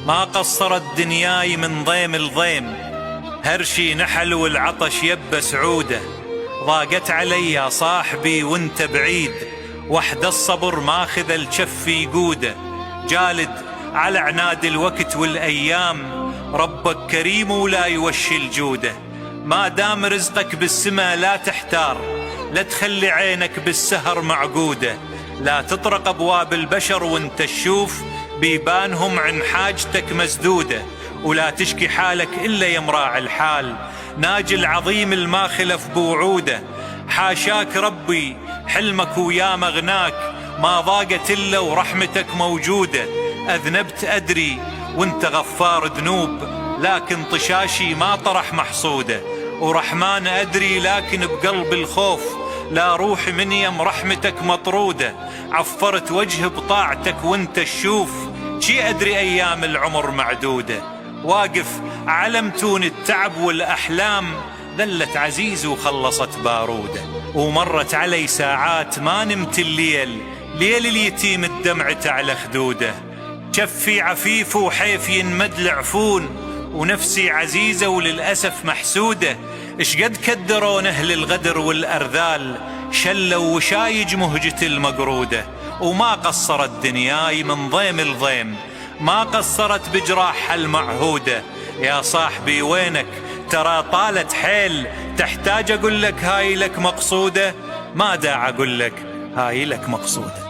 ما قصرت دنياي من ضيم لضيم، هرشي نحل والعطش يبس عوده. ضاقت علي يا صاحبي وانت بعيد، وحد الصبر ماخذ الجف يقوده. جالد على عناد الوقت والايام، ربك كريم ولا يوشي الجوده. ما دام رزقك بالسما لا تحتار، لا تخلي عينك بالسهر معقوده. لا تطرق ابواب البشر وانت تشوف بيبانهم عن حاجتك مسدوده. ولا تشكي حالك الا يمراع الحال، ناجي العظيم الما خلف بوعوده. حاشاك ربي حلمك ويا مغناك، ما ضاقت الا ورحمتك موجوده. اذنبت ادري وانت غفار ذنوب، لكن طشاشي ما طرح محصوده. ورحمن ادري لكن بقلب الخوف، لا روح من يم رحمتك مطروده. عفرت وجه بطاعتك وانت تشوف، شي ادري ايام العمر معدوده. واقف على متون التعب والاحلام، ذلت عزيز وخلصت باروده. ومرت علي ساعات ما نمت الليل، ليل اليتيم الدمعة على خدوده. شفي عفيف وحيف ينمد العفون، ونفسي عزيزة وللأسف محسودة. اشقد كدرون أهل الغدر والأرذال، شلوا وشايج مهجة المقرودة. وما قصرت دنياي من ضيم لضيم، ما قصرت بجراحها المعهودة. يا صاحبي وينك؟ ترى طالت حيل، تحتاج أقول لك هاي لك مقصودة؟ ما داع أقول لك هاي لك مقصودة.